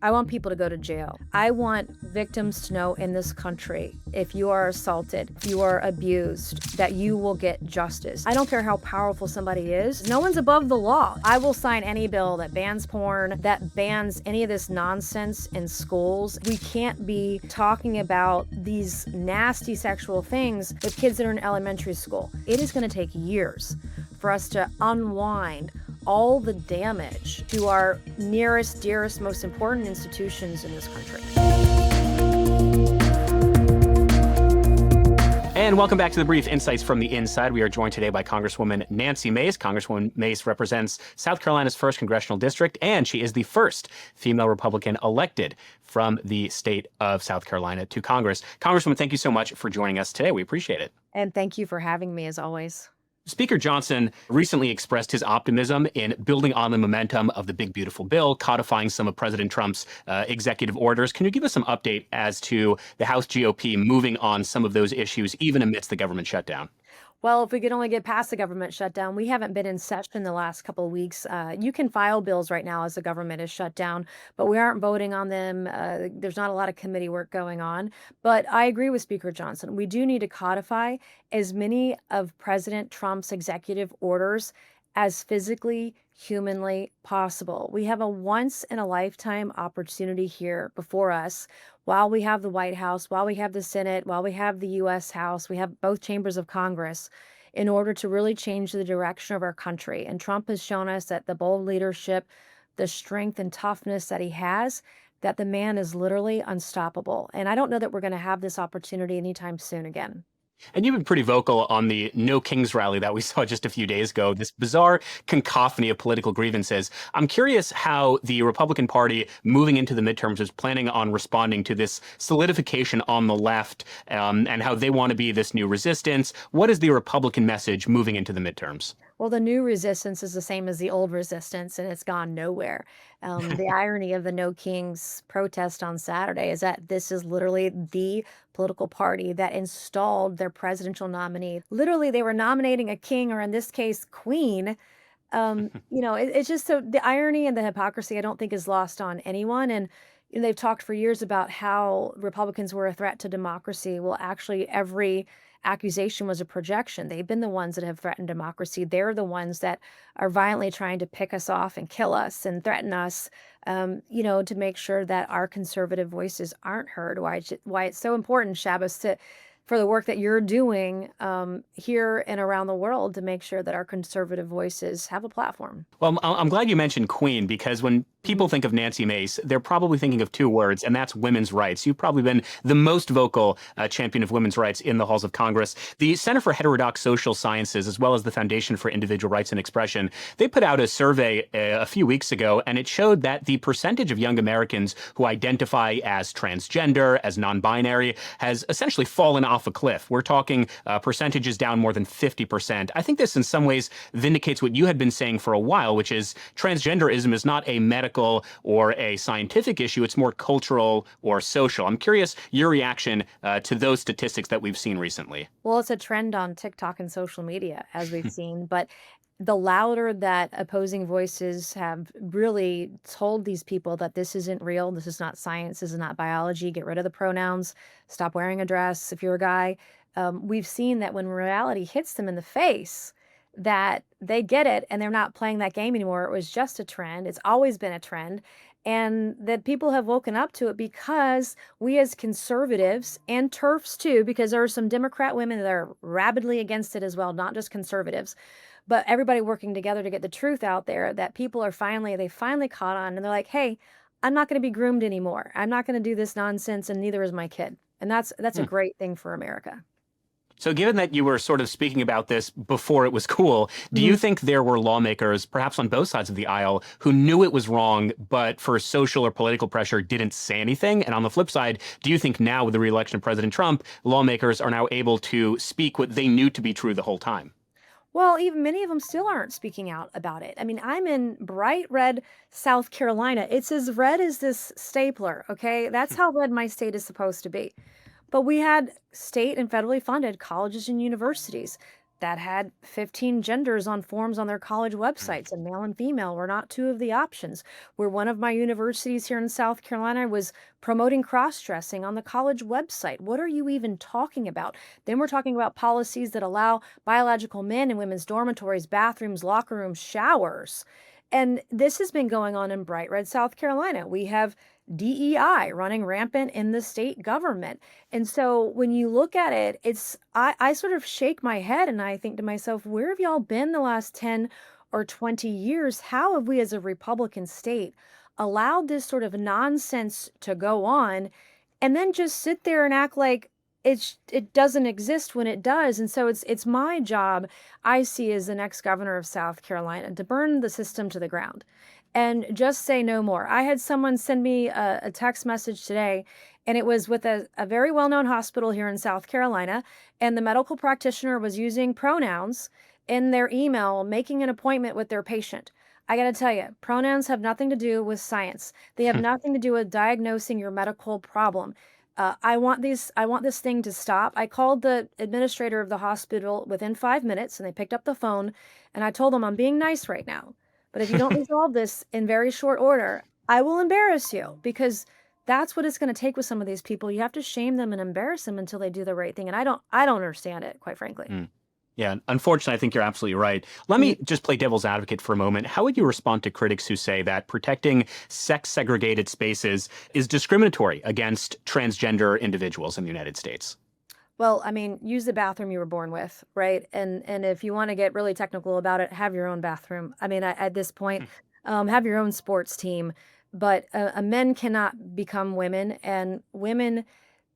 I want people to go to jail. I want victims to know in this country, if you are assaulted, if you are abused, that you will get justice. I don't care how powerful somebody is. No one's above the law. I will sign any bill that bans porn, that bans any of this nonsense in schools. We can't be talking about these nasty sexual things with kids that are in elementary school. It is going to take years for us to unwind all the damage to our nearest, dearest, most important institutions in this country. And welcome back to The Brief, Insights from the Inside. We are joined today by Congresswoman Nancy Mace. Congresswoman Mace represents South Carolina's 1st Congressional District, and she is the first female Republican elected from the state of South Carolina to Congress. Congresswoman, thank you so much for joining us today. We appreciate it. And thank you for having me, as always. Speaker Johnson recently expressed his optimism in building on the momentum of the big, beautiful bill, codifying some of President Trump's executive orders. Can you give us some update as to the House GOP moving on some of those issues, even amidst the government shutdown? Well, if we could only get past the government shutdown, we haven't been in session the last couple of weeks. You can file bills right now as the government is shut down, but we aren't voting on them. There's not a lot of committee work going on. But I agree with Speaker Johnson. We do need to codify as many of President Trump's executive orders as physically, humanly possible. We have a once in a lifetime opportunity here before us. While we have the White House, while we have the Senate, while we have the U.S. House, we have both chambers of Congress in order to really change the direction of our country. And Trump has shown us that the bold leadership, the strength and toughness that he has, that the man is literally unstoppable. And I don't know that we're going to have this opportunity anytime soon again. And you've been pretty vocal on the No Kings rally that we saw just a few days ago, this bizarre cacophony of political grievances. I'm curious how the Republican Party moving into the midterms is planning on responding to this solidification on the left, and how they want to be this new resistance. What is the Republican message moving into the midterms? Well, the new resistance is the same as the old resistance, and it's gone nowhere. The irony of the No Kings protest on Saturday is that this is literally the political party that installed their presidential nominee. Literally, they were nominating a king, or in this case, queen. It's just so the irony and the hypocrisy, I don't think, is lost on anyone. And they've talked for years about how Republicans were a threat to democracy. Well, actually, every accusation was a projection. They've been the ones that have threatened democracy. They're the ones that are violently trying to pick us off and kill us and threaten us, to make sure that our conservative voices aren't heard. Why it's so important, Shabbos, for the work that you're doing here and around the world to make sure that our conservative voices have a platform. Well, I'm glad you mentioned Queen, because when people think of Nancy Mace, they're probably thinking of two words, and that's women's rights. You've probably been the most vocal champion of women's rights in the halls of Congress. The Center for Heterodox Social Sciences, as well as the Foundation for Individual Rights and Expression, they put out a survey a few weeks ago, and it showed that the percentage of young Americans who identify as transgender, as non-binary, has essentially fallen off a cliff. We're talking percentages down more than 50%. I think this in some ways vindicates what you had been saying for a while, which is transgenderism is not a medical or a scientific issue. It's more cultural or social. I'm curious your reaction to those statistics that we've seen recently. Well, it's a trend on TikTok and social media, as we've seen, but the louder that opposing voices have really told these people that this isn't real, this is not science, this is not biology, get rid of the pronouns, stop wearing a dress if you're a guy. We've seen that when reality hits them in the face, that they get it and they're not playing that game anymore. It was just a trend. It's always been a trend. And that people have woken up to it because we as conservatives and TERFs too, because there are some Democrat women that are rabidly against it as well, not just conservatives, but everybody working together to get the truth out there, that people are they finally caught on, and they're like, hey, I'm not going to be groomed anymore. I'm not going to do this nonsense, and neither is my kid. And that's a great thing for America. So given that you were sort of speaking about this before it was cool, do you think there were lawmakers, perhaps on both sides of the aisle, who knew it was wrong, but for social or political pressure didn't say anything? And on the flip side, do you think now with the reelection of President Trump, lawmakers are now able to speak what they knew to be true the whole time? Well, even many of them still aren't speaking out about it. I mean, I'm in bright red South Carolina. It's as red as this stapler, okay? That's how red my state is supposed to be. But we had state and federally funded colleges and universities that had 15 genders on forms on their college Mm. websites, and male and female were not two of the options. Where one of my universities here in South Carolina was promoting cross-dressing on the college website. What are you even talking about? Then we're talking about policies that allow biological men in women's dormitories, bathrooms, locker rooms, showers. And this has been going on in bright red South Carolina. We have DEI running rampant in the state government. And so when you look at it, I sort of shake my head and I think to myself, where have y'all been the last 10 or 20 years? How have we as a Republican state allowed this sort of nonsense to go on and then just sit there and act like it doesn't exist when it does? And so it's my job, I see as the next governor of South Carolina, to burn the system to the ground and just say no more. I had someone send me a text message today, and it was with a very well-known hospital here in South Carolina, and the medical practitioner was using pronouns in their email, making an appointment with their patient. I got to tell you, pronouns have nothing to do with science. They have nothing to do with diagnosing your medical problem. I want this thing to stop. I called the administrator of the hospital within 5 minutes, and they picked up the phone, and I told them I'm being nice right now, but if you don't resolve this in very short order, I will embarrass you, because that's what it's going to take with some of these people. You have to shame them and embarrass them until they do the right thing. And I don't understand it, quite frankly. Mm. Yeah, unfortunately, I think you're absolutely right. Let me just play devil's advocate for a moment. How would you respond to critics who say that protecting sex segregated spaces is discriminatory against transgender individuals in the United States? Well, I mean, use the bathroom you were born with, right? And if you want to get really technical about it, have your own bathroom. I mean, at this point, have your own sports team. But men cannot become women, and women,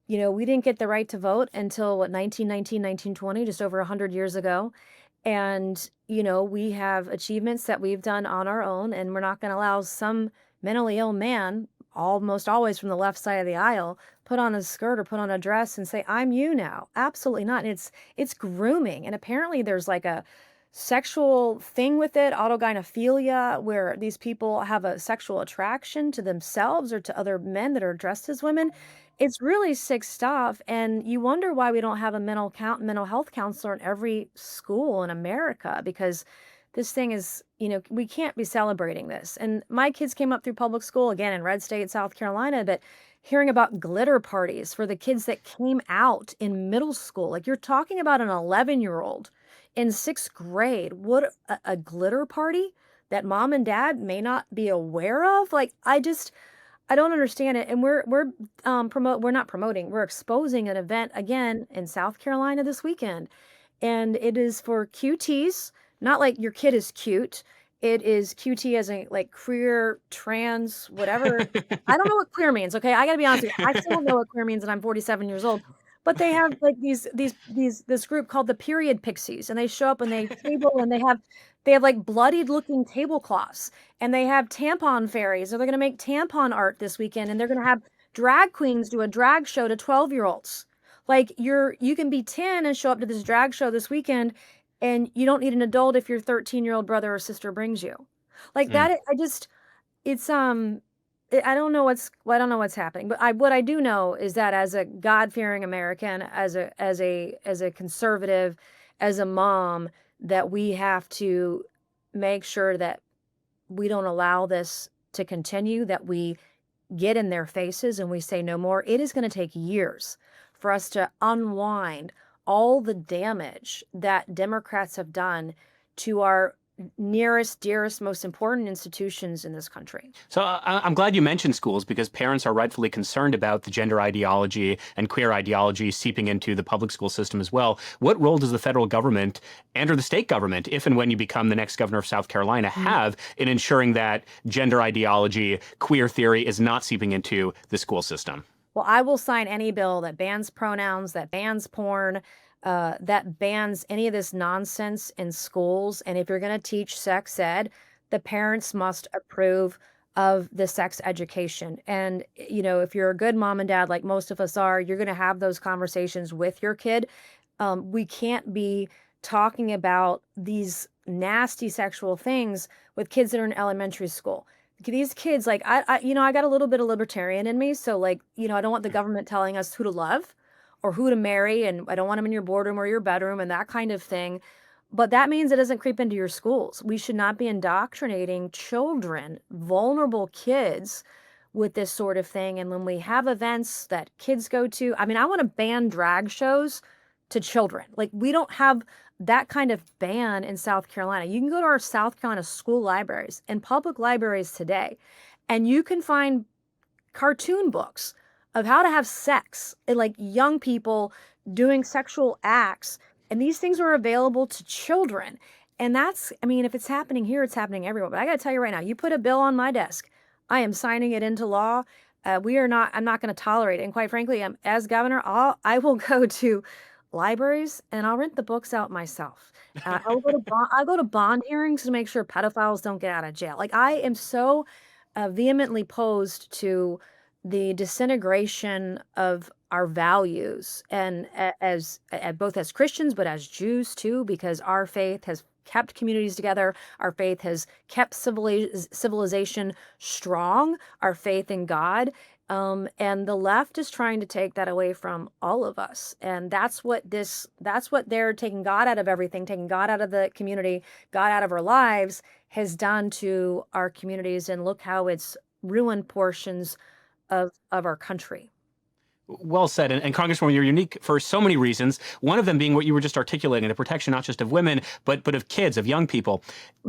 we didn't get the right to vote until what, 1919, 1920, just over 100 years ago. And, we have achievements that we've done on our own, and we're not going to allow some mentally ill man, almost always from the left side of the aisle, put on a skirt or put on a dress and say, I'm you now. Absolutely not. And it's grooming. And apparently there's like a sexual thing with it, autogynephilia, where these people have a sexual attraction to themselves or to other men that are dressed as women. It's really sick stuff, and you wonder why we don't have a mental health counselor in every school in America, because this thing is, we can't be celebrating this. And my kids came up through public school, again, in red state, South Carolina, but hearing about glitter parties for the kids that came out in middle school, like you're talking about an 11-year-old in 6th grade. What a glitter party that mom and dad may not be aware of. Like, I don't understand it. And we're not promoting, we're exposing an event again in South Carolina this weekend. And it is for QTs, not like your kid is cute. It is QT as a like queer, trans, whatever. I don't know what queer means. Okay. I gotta be honest with you. I still don't know what queer means, and I'm 47 years old. But they have like this group called the Period Pixies, and they show up and they table, and they have like bloodied looking tablecloths, and they have tampon fairies. So they're gonna make tampon art this weekend, and they're gonna have drag queens do a drag show to 12-year-olds. Like you can be 10 and show up to this drag show this weekend, and you don't need an adult if your 13-year-old brother or sister brings you. Like Mm. that, I just it's I don't know what's happening. But what I do know is that as a God-fearing American, as a conservative, as a mom, that we have to make sure that we don't allow this to continue, that we get in their faces and we say no more. It is going to take years for us to unwind all the damage that Democrats have done to our nearest, dearest, most important institutions in this country. So I'm glad you mentioned schools because parents are rightfully concerned about the gender ideology and queer ideology seeping into the public school system as well. What role does the federal government and or the state government, if and when you become the next governor of South Carolina, have in ensuring that gender ideology, queer theory is not seeping into the school system? Well, I will sign any bill that bans pronouns, that bans porn, that bans any of this nonsense in schools. And if you're going to teach sex ed, the parents must approve of the sex education. And, if you're a good mom and dad, like most of us are, you're going to have those conversations with your kid. We can't be talking about these nasty sexual things with kids that are in elementary school. These kids, like I got a little bit of libertarian in me, so like, I don't want the government telling us who to love or who to marry, and I don't want them in your boardroom or your bedroom and that kind of thing. But that means it doesn't creep into your schools. We should not be indoctrinating children, vulnerable kids, with this sort of thing. And when we have events that kids go to, I mean, I want to ban drag shows to children. Like, we don't have that kind of ban in South Carolina. You can go to our South Carolina school libraries and public libraries today, and you can find cartoon books of how to have sex and like young people doing sexual acts. And these things are available to children. And that's, I mean, if it's happening here, it's happening everywhere. But I got to tell you right now, you put a bill on my desk, I am signing it into law. I'm not going to tolerate it. And quite frankly, as governor, I will go to libraries and I'll rent the books out myself. I'll go to bond hearings to make sure pedophiles don't get out of jail. Like, I am so vehemently opposed to the disintegration of our values, and as both as Christians but as Jews too, because our faith has kept communities together. Our faith has kept civilization strong. Our faith in God. And the left is trying to take that away from all of us. And that's what they're taking God out of everything, taking God out of the community, God out of our lives, has done to our communities. And look how it's ruined portions of our country. Well said. And Congresswoman, you're unique for so many reasons. One of them being what you were just articulating, the protection not just of women, but of kids, of young people.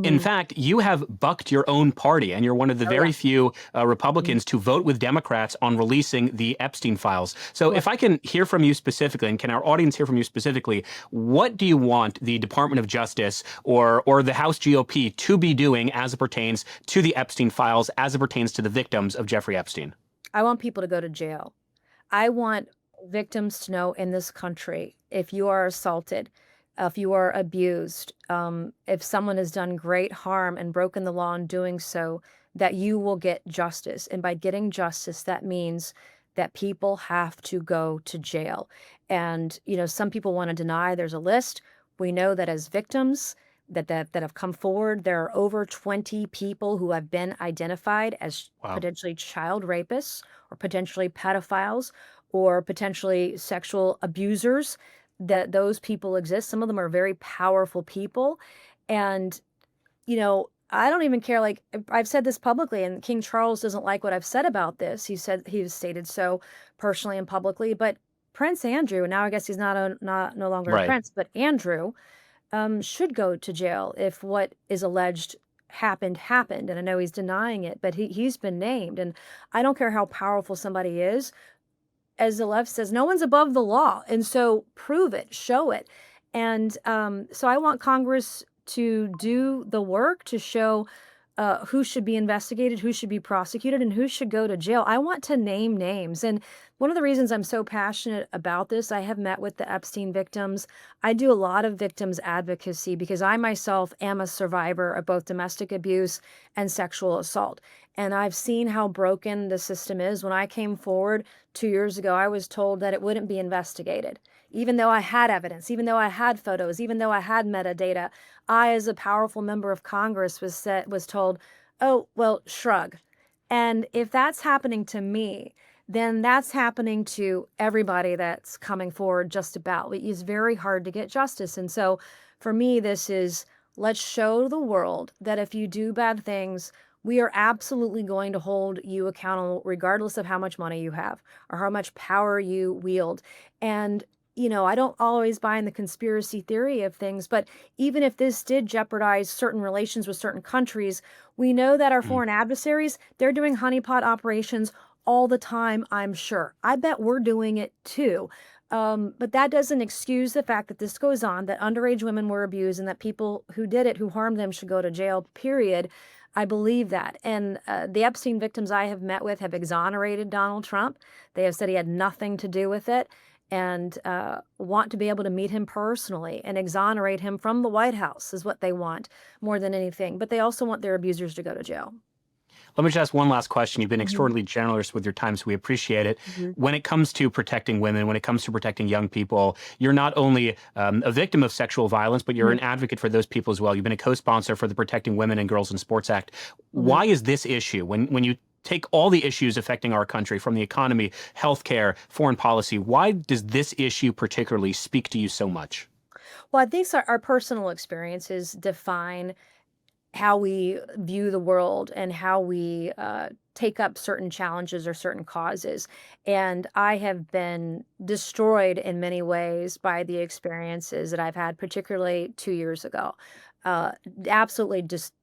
In Mhm. fact, you have bucked your own party, and you're one of the Oh, yeah. very few Mhm. Republicans to vote with Democrats on releasing the Epstein files. So Yeah. if I can hear from you specifically, and can our audience hear from you specifically, what do you want the Department of Justice or the House GOP to be doing as it pertains to the Epstein files, as it pertains to the victims of Jeffrey Epstein? I want people to go to jail. I want victims to know in this country, if you are assaulted, if you are abused, if someone has done great harm and broken the law in doing so, that you will get justice. And by getting justice, that means that people have to go to jail. And, some people want to deny there's a list. We know that as victims that have come forward, there are over 20 people who have been identified as Wow. potentially child rapists or potentially pedophiles or potentially sexual abusers, that those people exist. Some of them are very powerful people. And, I don't even care. Like, I've said this publicly, and King Charles doesn't like what I've said about this. He's stated so personally and publicly. But Prince Andrew, now I guess he's not no longer a Right. prince, but Andrew, should go to jail if what is alleged happened. And I know he's denying it, but he's been named. And I don't care how powerful somebody is. As the left says, no one's above the law. And so prove it, show it. And so I want Congress to do the work to show who should be investigated, who should be prosecuted, and who should go to jail. I want to name names. And one of the reasons I'm so passionate about this, I have met with the Epstein victims. I do a lot of victims advocacy because I myself am a survivor of both domestic abuse and sexual assault. And I've seen how broken the system is. When I came forward 2 years ago, I was told that it wouldn't be investigated. Even though I had evidence, even though I had photos, even though I had metadata, I, as a powerful member of Congress, was told, "Oh, well, shrug." And if that's happening to me, then that's happening to everybody that's coming forward just about. It is very hard to get justice. And so for me, this is, let's show the world that if you do bad things, we are absolutely going to hold you accountable, regardless of how much money you have or how much power you wield. And I don't always buy in the conspiracy theory of things, but even if this did jeopardize certain relations with certain countries, we know that our Mm. foreign adversaries, they're doing honeypot operations all the time, I'm sure. I bet we're doing it too. But that doesn't excuse the fact that this goes on, that underage women were abused, and that people who did it, who harmed them, should go to jail, period. I believe that. And the Epstein victims I have met with have exonerated Donald Trump. They have said he had nothing to do with it, and want to be able to meet him personally and exonerate him from the White House is what they want more than anything. But they also want their abusers to go to jail. Let me just ask one last question. You've been Mhm. extraordinarily generous with your time, so we appreciate it. Mhm. When it comes to protecting women, when it comes to protecting young people, you're not only a victim of sexual violence, but you're Mhm. an advocate for those people as well. You've been a co-sponsor for the Protecting Women and Girls in Sports Act. Mhm. Why is this issue, when you take all the issues affecting our country, from the economy, healthcare, foreign policy, why does this issue particularly speak to you so much? Well, I think our personal experiences define how we view the world and how we take up certain challenges or certain causes. And I have been destroyed in many ways by the experiences that I've had, particularly 2 years ago. Uh, Absolutely just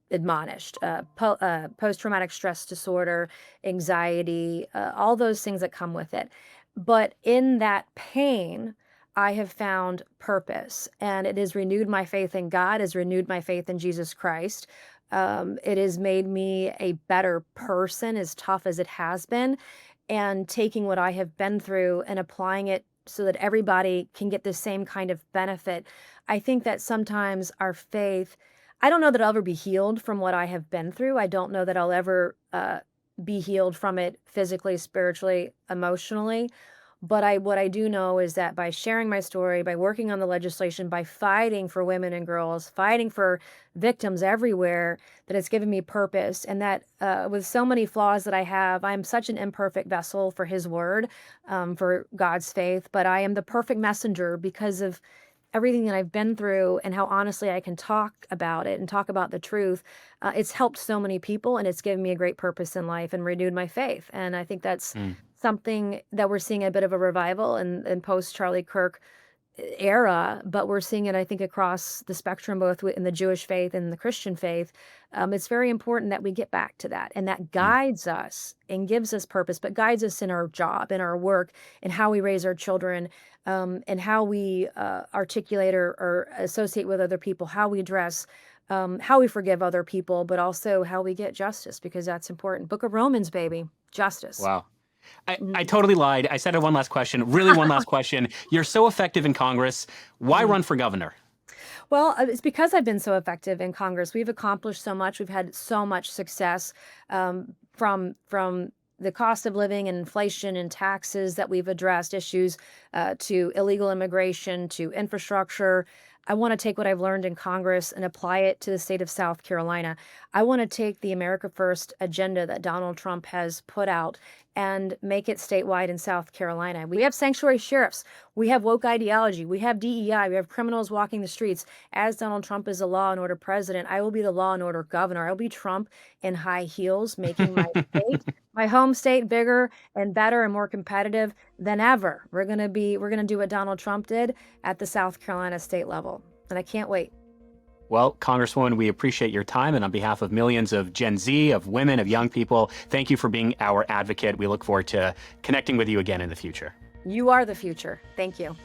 admonished. Post-traumatic stress disorder, anxiety, all those things that come with it. But in that pain, I have found purpose, and it has renewed my faith in God, has renewed my faith in Jesus Christ. It has made me a better person, as tough as it has been, and taking what I have been through and applying it so that everybody can get the same kind of benefit. I think that sometimes our faith, I don't know that I'll ever be healed from what I have been through. I don't know that I'll ever be healed from it physically, spiritually, emotionally. But what I do know is that by sharing my story, by working on the legislation, by fighting for women and girls, fighting for victims everywhere, that it's given me purpose. And that with so many flaws that I have, I'm such an imperfect vessel for His word, for God's faith. But I am the perfect messenger because of everything that I've been through and how honestly I can talk about it and talk about the truth. It's helped so many people, and it's given me a great purpose in life and renewed my faith. And I think that's Mm, something that we're seeing a bit of a revival in post Charlie Kirk era, but we're seeing it, I think, across the spectrum, both in the Jewish faith and the Christian faith. It's very important that we get back to that, and that mm. guides us and gives us purpose, but guides us in our job, in our work, in how we raise our children, and how we articulate or associate with other people, how we dress, how we forgive other people, but also how we get justice, because that's important. Book of Romans, baby, justice. Wow. I Mhm. totally lied. I said one last question. Really, one last question. You're so effective in Congress. Why Mm. run for governor? Well, it's because I've been so effective in Congress. We've accomplished so much. We've had so much success, from the cost of living and inflation and taxes that we've addressed, issues to illegal immigration, to infrastructure. I want to take what I've learned in Congress and apply it to the state of South Carolina. I want to take the America First agenda that Donald Trump has put out and make it statewide in South Carolina. We have sanctuary sheriffs. We have woke ideology. We have DEI. We have criminals walking the streets. As Donald Trump is a law and order president, I will be the law and order governor. I'll be Trump in high heels, making my state, my home state, bigger and better and more competitive than ever. We're gonna do what Donald Trump did at the South Carolina state level. And I can't wait. Well, Congresswoman, we appreciate your time. And on behalf of millions of Gen Z, of women, of young people, thank you for being our advocate. We look forward to connecting with you again in the future. You are the future. Thank you.